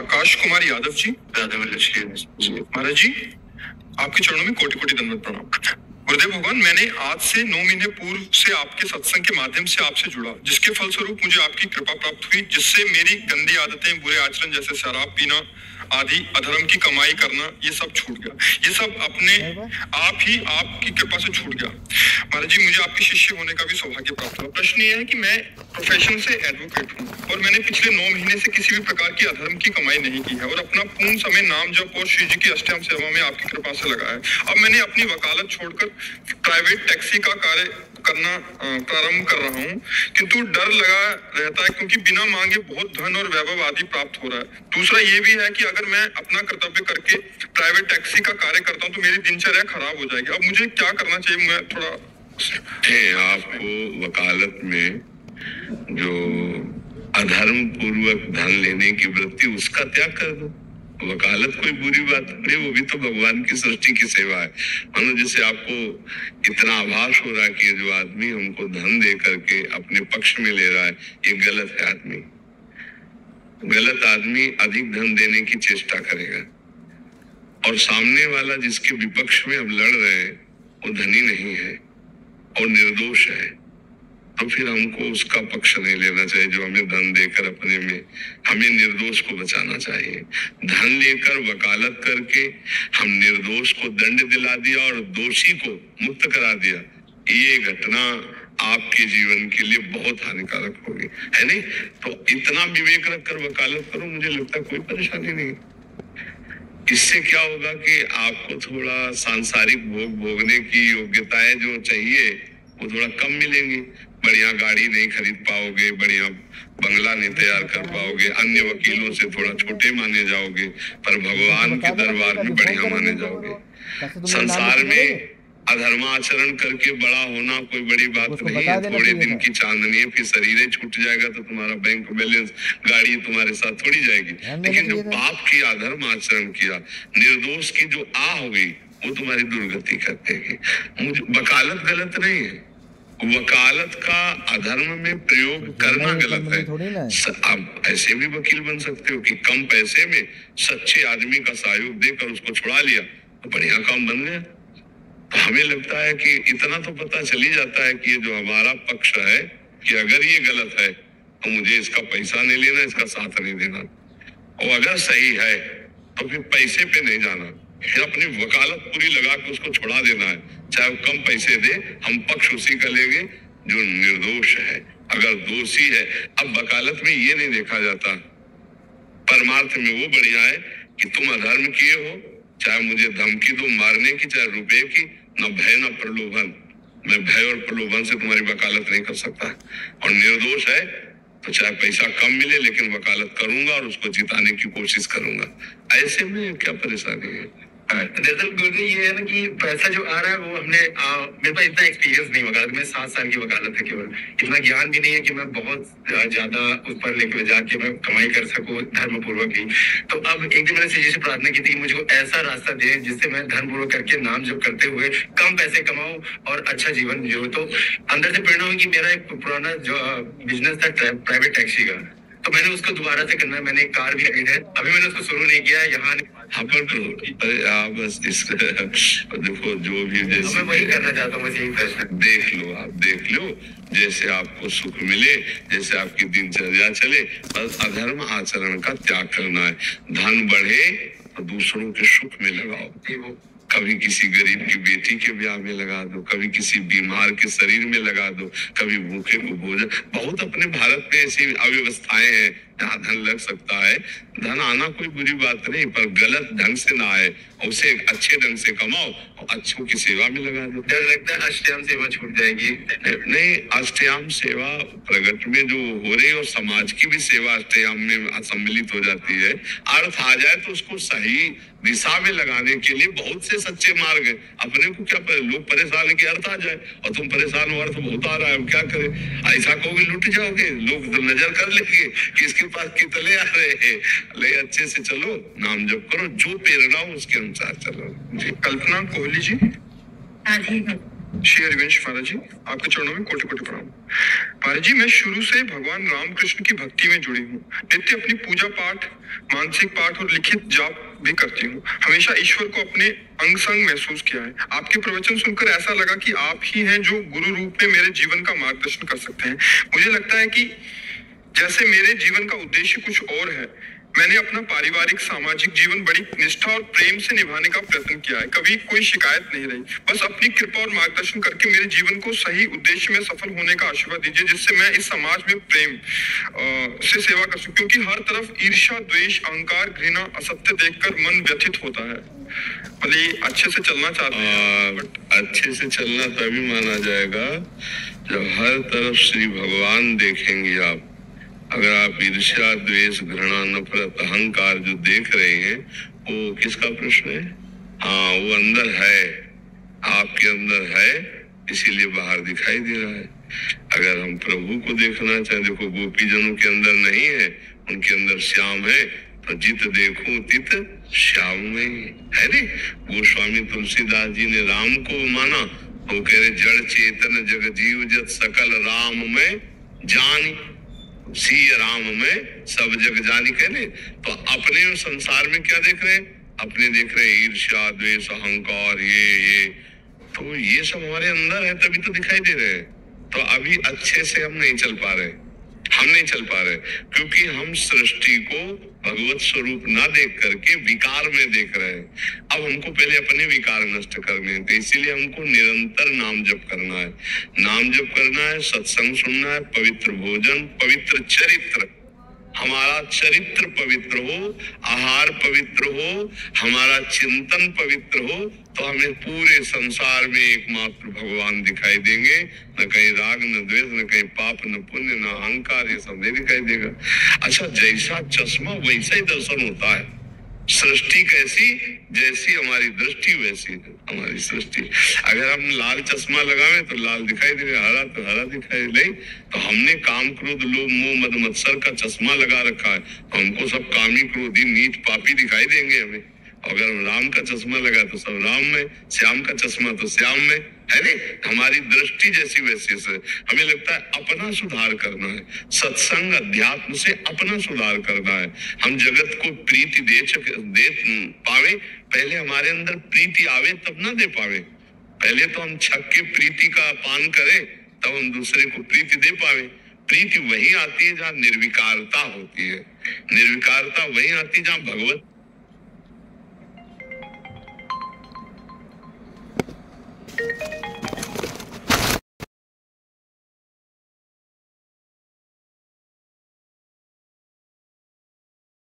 आकाश कुमार यादव जी, महाराज जी, आपके चरणों में कोटि कोटि दंडवत प्रणाम। गुरुदेव भगवान, मैंने आज से 9 महीने पूर्व से आपके सत्संग के माध्यम से आपसे जुड़ा, जिसके फलस्वरूप मुझे आपकी कृपा प्राप्त हुई, जिससे मेरी गंदी आदतें, बुरे आचरण जैसे शराब पीना आदि, अधर्म की कमाई करना, ये सब छूट गया। ये सब अपने आप ही आपकी कृपा से छूट गया। महाराज जी, मुझे आपके शिष्य होने का भी सौभाग्य प्राप्त हुआ। प्रश्न ये है कि मैं प्रोफेशन से एडवोकेट हूँ और मैंने पिछले 9 महीने से किसी भी प्रकार की अधर्म की कमाई नहीं की है और अपना पूर्ण समय नाम जप और श्री जी की अष्टयाम सेवा में आपकी कृपा से लगा है। अब मैंने अपनी वकालत छोड़कर प्राइवेट टैक्सी का कार्य करना प्रारंभ कर रहा हूँ, किंतु डर लगा रहता है क्योंकि बिना मांगे बहुत धन और वैभव आदि प्राप्त हो रहा है। दूसरा ये भी है कि अगर मैं अपना कर्तव्य करके प्राइवेट टैक्सी का कार्य करता हूँ तो मेरी दिनचर्या खराब हो जाएगी। अब मुझे क्या करना चाहिए? मैं थोड़ा आपको वकालत में जो अधर्म पूर्वक धन लेने की वृत्ति, उसका त्याग कर दो। वकालत कोई बुरी बात नहीं, वो भी तो भगवान की सृष्टि की सेवा है। मानो जैसे आपको इतना आभास हो रहा है कि जो आदमी हमको धन दे करके अपने पक्ष में ले रहा है, ये गलत है। आदमी गलत आदमी अधिक धन देने की चेष्टा करेगा, और सामने वाला जिसके विपक्ष में अब लड़ रहे हैं वो धनी नहीं है और निर्दोष है, तो फिर हमको उसका पक्ष नहीं लेना चाहिए जो हमें धन देकर अपने में, हमें निर्दोष को बचाना चाहिए। धन लेकर वकालत करके हम निर्दोष को दंड दिला दिया और दोषी को मुक्त करा दिया, ये घटना आपके जीवन के लिए बहुत हानिकारक होगी, है नहीं? तो इतना विवेक रखकर वकालत करो, मुझे लगता है कोई परेशानी नहीं। इससे क्या होगा कि आपको थोड़ा सांसारिक भोग भोगने की योग्यताएं जो चाहिए वो थोड़ा कम मिलेंगी। बढ़िया गाड़ी नहीं खरीद पाओगे, बढ़िया बंगला नहीं तैयार कर पाओगे, अन्य वकीलों से थोड़ा छोटे माने जाओगे, पर भगवान के दरबार में बढ़िया माने जाओगे। संसार में अधर्माचरण करके बड़ा होना कोई बड़ी बात नहीं है। थोड़े दिन की चांदनी है, फिर शरीर ही छूट जाएगा तो तुम्हारा बैंक बैलेंस, गाड़ी तुम्हारे साथ थोड़ी जाएगी। लेकिन जो पाप किया, अधर्म आचरण किया, निर्दोष की जो आ हुई, वो तुम्हारी दुर्गति कर देगी। मुझे वकालत गलत नहीं है, वकालत का अधर्म में प्रयोग करना गलत है। आप ऐसे भी वकील बन सकते हो कि कम पैसे में सच्चे आदमी का सहयोग देकर उसको छुड़ा लिया तो बढ़िया काम बन गया। तो हमें लगता है कि इतना तो पता चल ही जाता है कि ये जो हमारा पक्ष है कि अगर ये गलत है तो मुझे इसका पैसा नहीं लेना, इसका साथ नहीं देना, और अगर सही है तो फिर पैसे पे नहीं जाना, फिर अपनी वकालत पूरी लगा के उसको छुड़ा देना है, चाहे वो कम पैसे दे, हम पक्ष उसी का लेंगे जो निर्दोष है। अगर दोषी है, अब वकालत में ये नहीं देखा जाता, परमार्थ में वो बढ़िया है कि तुम अधर्म किए हो, चाहे मुझे धमकी दो मारने की, चाहे रुपए की, न भय न प्रलोभन, मैं भय और प्रलोभन से तुम्हारी वकालत नहीं कर सकता। और निर्दोष है तो चाहे पैसा कम मिले लेकिन वकालत करूंगा और उसको जिताने की कोशिश करूंगा। ऐसे में क्या परेशानी है? दरअसल गुरुजी ये है ना कि पैसा जो आ रहा है वो हमने मेरे पास इतना एक्सपीरियंस नहीं वकालत में, 7 साल की वकालत है केवल, इतना ज्ञान भी नहीं है कि मैं बहुत ज्यादा उस पर लेकर जाके मैं कमाई कर सकूं धर्म पूर्वक ही। तो अब एक दिन मैंने श्री जी से प्रार्थना की थी कि मुझे ऐसा रास्ता दे जिससे मैं धर्म पूर्वक करके नाम जप करते हुए कम पैसे कमाऊं और अच्छा जीवन जियो। तो अंदर से प्रेरणा हुई कि मेरा एक पुराना जो बिजनेस था प्राइवेट टैक्सी का, तो मैंने उसको दोबारा से करना है। मैंने एक कार भी खरीदा है, अभी मैंने उसको शुरू नहीं किया है। यहाँ बस इसका देखो, जो भी जैसे मैं वही करना चाहता हूँ, बस यही प्रश्न। देख लो, आप देख लो, जैसे आपको सुख मिले, जैसे आपकी दिनचर्या चले, बस अधर्म आचरण का त्याग करना है। धन बढ़े तो दूसरों के सुख में लगाओ, कभी किसी गरीब की बेटी के ब्याह में लगा दो, कभी किसी बीमार के शरीर में लगा दो, कभी भूखे को भोजन। बहुत अपने भारत में ऐसी अव्यवस्थाएं हैं जहाँ धन लग सकता है। धन आना कोई बुरी बात नहीं, पर गलत ढंग से ना आए, उसे अच्छे ढंग से कमाओ और अच्छों की सेवा में लगा दो। डर लगता है अष्टयाम सेवा छूट जाएगी। नहीं, अष्टयाम सेवा प्रगट में जो हो रही और समाज की भी सेवा अष्टयाम में सम्मिलित हो जाती है। अर्थ आ जाए तो उसको सही दिशा में लगाने के लिए बहुत से सच्चे मार्ग है। अपने को क्या लोग परेशान है कि अर्थ आ जाए, और तुम परेशान हो, अर्थ बहुत आ रहा है, क्या करें? ऐसा कहोगे लुट जाओगे, लोग तो नजर कर लेंगे कि इसके पास कितने आ रहे हैं। ले अच्छे से चलो, नाम जप करो, जो प्रेरणा हो उसके अनुसार चलो। जी, कल्पना कोहली जी। श्री हरिवंश महाराज जी, आपके चरणों में कोटि कोटि प्रणाम। महाराज जी, मैं शुरू से भगवान रामकृष्ण की भक्ति में जुड़ी हूँ। नित्य अपनी पूजा पाठ, मानसिक पाठ और लिखित जाप भी करती हूँ। हमेशा ईश्वर को अपने अंग संग महसूस किया है। आपके प्रवचन सुनकर ऐसा लगा कि आप ही हैं जो गुरु रूप में मेरे जीवन का मार्गदर्शन कर सकते हैं। मुझे लगता है कि जैसे मेरे जीवन का उद्देश्य कुछ और है। मैंने अपना पारिवारिक सामाजिक जीवन बड़ी निष्ठा और प्रेम से निभाने का प्रयत्न किया है। कभी कोई शिकायत नहीं रही। बस अपनी कृपा और मार्गदर्शन करके मेरे जीवन को सही उद्देश्य में सफल होने का आशीर्वाद दीजिए, जिससे मैं इस समाज में प्रेम से सेवा कर सकूं। क्योंकि हर तरफ ईर्ष्या, द्वेष, अहंकार, घृणा, असत्य देखकर मन व्यथित होता है। भले अच्छे से चलना चाहते हैं, बट अच्छे से चलना तभी माना जाएगा जब हर तरफ श्री भगवान देखेंगे आप। अगर आप ईर्ष्या, द्वेष, घृणा, नफरत, अहंकार जो देख रहे हैं वो किसका प्रश्न है? हाँ, वो अंदर है, आपके अंदर है, इसीलिए बाहर दिखाई दे रहा है। अगर हम प्रभु को देखना चाहें, देखो गोपीजनों के अंदर नहीं है, उनके अंदर श्याम है, तो जित देखो तित श्याम में है रे। गोस्वामी तुलसीदास जी ने राम को माना तो कह रहे जड़ चेतन जग जीव जत सकल राम में जानी, सी राम में सब जग जानी। कहने तो अपने संसार में क्या देख रहे हैं? अपने देख रहे हैं ईर्ष्या, द्वेष, अहंकार, ये तो ये सब हमारे अंदर है, तभी तो दिखाई दे रहे हैं। तो अभी अच्छे से हम नहीं चल पा रहे, क्योंकि हम सृष्टि को भगवत स्वरूप ना देख करके विकार में देख रहे हैं। अब हमको पहले अपने विकार नष्ट करने हैं, तो इसीलिए हमको निरंतर नाम जप करना है, सत्संग सुनना है, पवित्र भोजन, पवित्र चरित्र, हमारा चरित्र पवित्र हो, आहार पवित्र हो, हमारा चिंतन पवित्र हो, तो हमें पूरे संसार में एकमात्र भगवान दिखाई देंगे। न कहीं राग, न द्वेष, न कहीं पाप, न पुण्य, न अहंकार, ये सब नहीं दिखाई देगा। अच्छा, जैसा चश्मा वैसा ही दर्शन होता है। सृष्टि कैसी, जैसी हमारी दृष्टि वैसी है हमारी सृष्टि। अगर हम लाल चश्मा लगावे तो लाल दिखाई देगा, हरा तो हरा दिखाई नहीं। तो हमने काम, क्रोध, लोभ, मोह, मद, मत्सर का चश्मा लगा रखा है, तो हमको सब कामी, क्रोधी, नीच, पापी दिखाई देंगे हमें। अगर राम का चश्मा लगा तो सब राम में, श्याम का चश्मा तो श्याम में, है नहीं। हमारी दृष्टि जैसी वैसी से हमें लगता है अपना सुधार करना है, सत्संग अध्यात्म से अपना सुधार करना है। हम जगत को प्रीति दे पावे, पहले हमारे अंदर प्रीति आवे तब ना दे पावे। पहले तो हम छक के प्रीति का पान करें, तब हम दूसरे को प्रीति दे पावे। प्रीति वही आती है जहाँ निर्विकारता होती है, निर्विकारता वही आती है जहाँ भगवत